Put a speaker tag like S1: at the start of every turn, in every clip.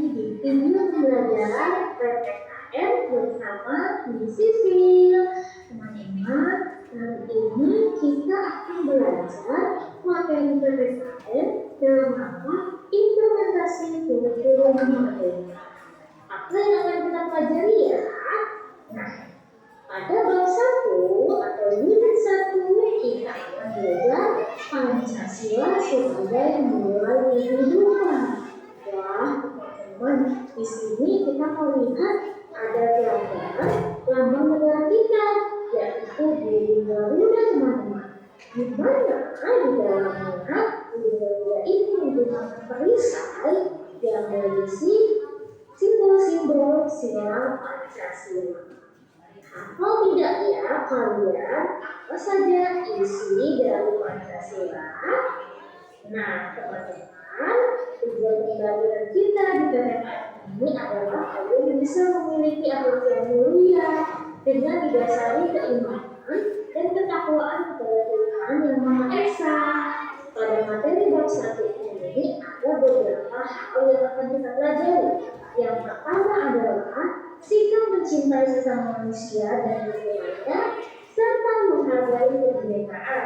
S1: di video pembelajaran PPKN bersama Miss Sisil. Teman-teman, kali ini kita akan belajar materi PPKN dalam rangka implementasi kurikulum merdeka. Apa yang akan kita pelajari ya? Nah, pada bab 1 atau unit 1 kita akan belajar Pancasila sebagai nilai kehidupan. Wah, teman-teman, di sini kita melihat ada gambaran lambang negara kita, yaitu burung Garuda, teman-teman. Di mana di dalamnya burung Garuda itu menggunakan perisai yang berisi simbol-simbol sila Pancasila. Hafal tidak ya kalian apa saja isi dari Pancasila? Nah, teman-teman, tujuan pembelajaran kita di PPKN ini adalah kalian bisa memiliki akhlak yang mulia dengan didasari keimanan dan ketakwaan kepada Tuhan yang Maha Esa. Pada materi bab 1 ini ada beberapa hal yang akan kita pelajari. Yang pertama adalah sikap mencintai sesama manusia dan lingkungannya serta menghargai kebinekaan.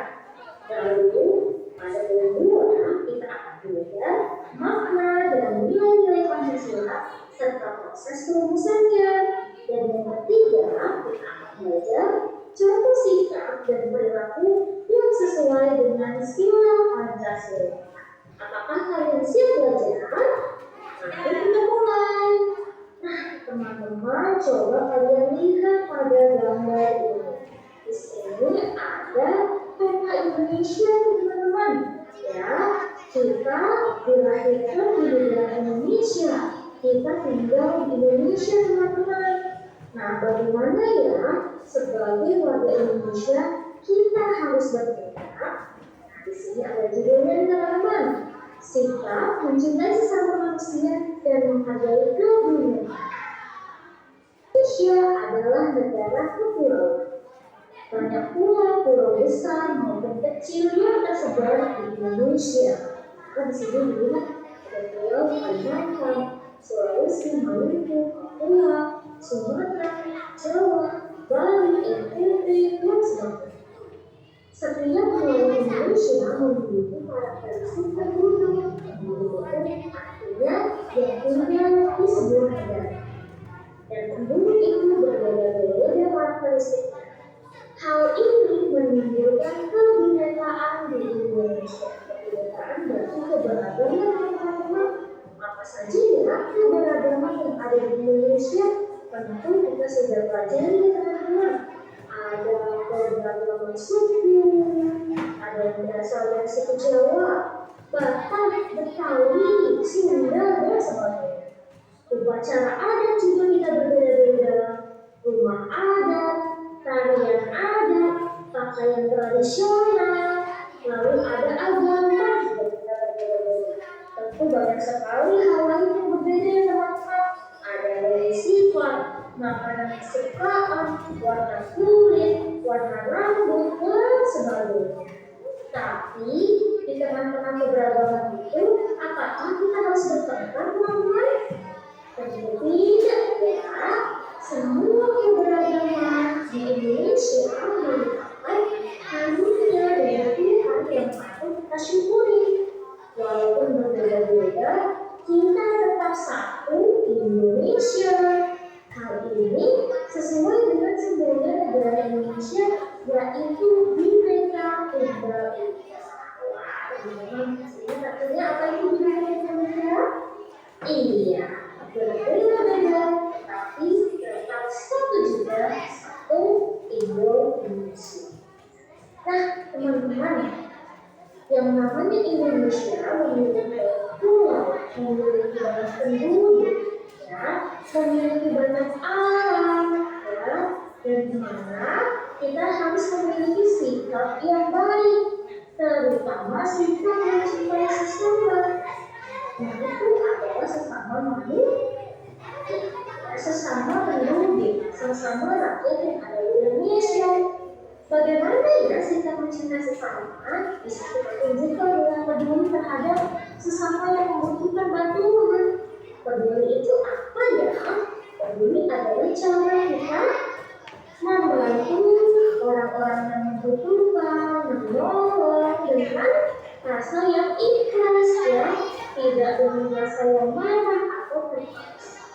S1: Lalu pada yang kedua kita akan belajar makna dan nilai-nilai Pancasila serta proses perumusannya. Dan yang ketiga kita akan belajar contoh sikap dan perilaku yang sesuai dengan sila Pancasila. Apakah kalian siap belajar? Mari kita mulai. Nah, teman-teman, coba kalian lihat pada gambar ini. Di sini ada peta Indonesia, teman-teman. Ya, kita dilahirkan di negara Indonesia. Kita tinggal di Indonesia, teman-teman. Nah, bagaimana ya sebagai warga Indonesia kita harus bertindak? Nah, di sini ada judulnya, teman-teman. Sikap mencintai sesama manusia dan menghargai kebinekaan. Indonesia adalah negara kepulauan. Banyak pulau besar maupun kecil yang tersebar di Indonesia. Maka di sini dilihat ada pulau Kalimantan, Sulawesi, Maluku, Papua, Sumatera, Jawa, Bali, NTB, dan sebagainya. Setiap pulau Indonesia memiliki karakteristik tertentu, artinya yang tinggal di sebuah negara. Dan penduduk itu berbeda-beda karakteristiknya. Hal ini menimbulkan kebinekaan di Indonesia. Kebinekaan berarti keberagaman, teman-teman. Apa saja ya keberagaman yang ada di Indonesia? Tentu kita sudah pelajari, teman-teman. Ada beragam suku, ada yang berasal dari suku Jawa, Batak, Betawi, Sunda, dan sebagainya. Upacara adat juga kita berbeda-beda, rumah adat, tarian adat, pakaian tradisional, lalu ada agama juga kita berbeda-beda. Tentu banyak sekali hal lain yang berbeda, teman-teman. Ada dari sifat, makanan kesukaan, warna kulit, warna rambut, dan sebagainya. Tapi di tengah-tengah keberagaman itu, apakah kita harus bertengkar, teman-teman? Tentu tidak ya. Semua keberagaman di Indonesia merupakan karunia dari Tuhan yang patut kita syukuri. Walaupun berbeda-beda, kita tetap satu Indonesia. Hal ini sesuai dengan simbolnya negara Indonesia, yaitu Bhinneka Tunggal Ika. Wah, teman-teman, ini artinya apa itu Bhinneka Tunggal Ika? Iya, berbeda-beda, tapi tetap satu juga, satu Indonesia. Nah, teman-teman, yang namanya Indonesia memiliki pulau, memiliki banyak penduduk, ya, memiliki banyak alam, ya, dan dimana kita harus memiliki sikap yang baik, terutama sikap mencintai sesama. Nah, itu adalah sesama manusia, sesama penduduk, sesama rakyat yang ada di Indonesia. Bagaimana ya sikap mencintai sesama? Bisa kita tunjukkan dengan peduli terhadap sesama yang membutuhkan bantuan. Peduli itu apa ya? Peduli adalah cara kita membantu orang-orang yang membutuhkan, menolong dengan rasa yang ikhlas ya, tidak dengan rasa yang marah atau terpaksa.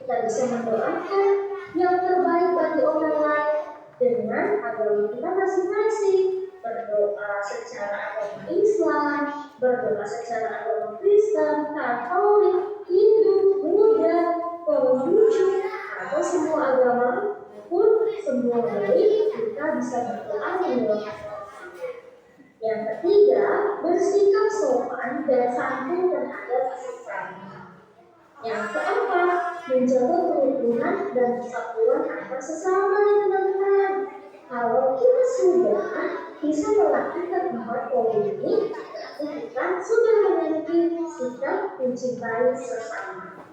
S1: Kita bisa mendoakan yang terbaik bagi orang lain dengan agama kita masing-masing. Berdoa secara agama Islam, berdoa secara agama Kristen, Katolik, Hindu, Buddha, Konghucu, atau semua agama pun semua baik, kita bisa berdoa mendoakan. Yang ketiga, bersikap sopan dan santun terhadap sesama. Yang keempat, menjaga kerukunan dan persatuan antar sesama teman-teman. Kalau kita sudah bisa melakukan 4 poin ini, kita sudah memiliki sikap mencintai sesama.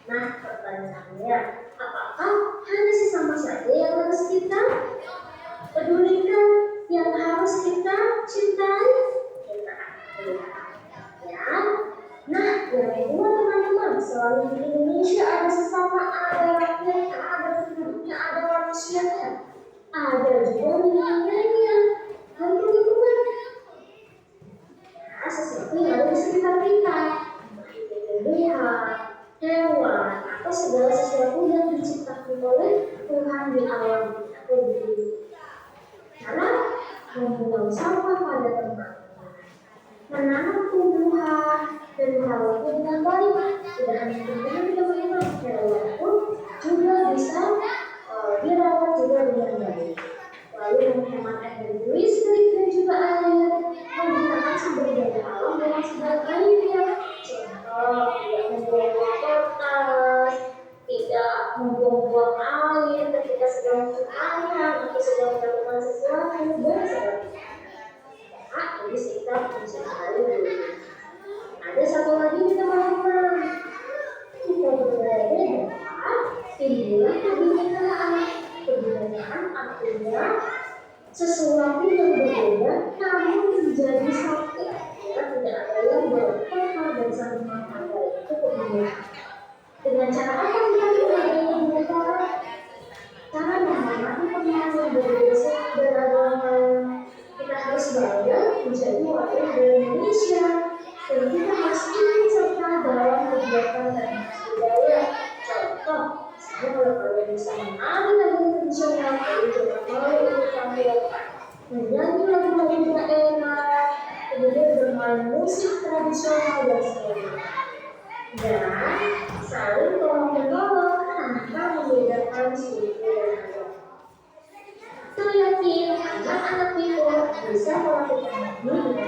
S1: Nah, pertanyaannya, apakah hanya sesama saja yang harus kita pedulikan, yang harus kita cintai? Kita ya. Nah, yang kedua teman-teman, selalu di Indonesia ada sesama, ada rakyatnya, ada penduduknya, ada manusianya, ada juga milenialnya. Dan teman-teman, ya, sesuatu yang ada di sekitar kita, tumbuhan, hewan, atau segala sesuatu yang diciptakan oleh Tuhan di alam atau di bumi. Cara membuang sampah pada tempatnya, menanam tumbuhan dan merawatnya dengan baik. Tidak hanya tumbuhan teman-teman, hewan pun juga bisa dirawat juga dengan baik. Lalu menghemat energi listrik dan juga air, menggunakan sumber daya alam dengan sebaik-baiknya. Contoh, tidak membuang kertas, tidak membuang air ketika sedang berayam atau sedang melakukan sesuatu dan sebagainya. Nah, ini sikap mencintai diri. Ada satu lagi nih teman-teman, kita berbeda-beda, timbullah kebinekaan. Kebinekaan artinya sesuatu yang berbeda namun menjadi satu. Ya, tidak ada yang bertengkar dan saling menghargai, itu kebinekaan. Dengan cara apa kita menghargai mereka? Cara menghormati teman yang berbeda beragama. Kita harus bangga menjadi warga negara Indonesia, dan kita harus ikut serta dalam kegiatan dan budaya. Contoh, misalnya kalau kalian bisa menari lagu tradisional, kalian jangan malu untuk tampilkan menyanyi lagu-lagu daerah, kemudian bermain musik tradisional dan sebagainya. Dan saling tolong menolong tanpa membedakan suku dan agama. Saya yakin anak-anak itu bisa melakukan ini dengan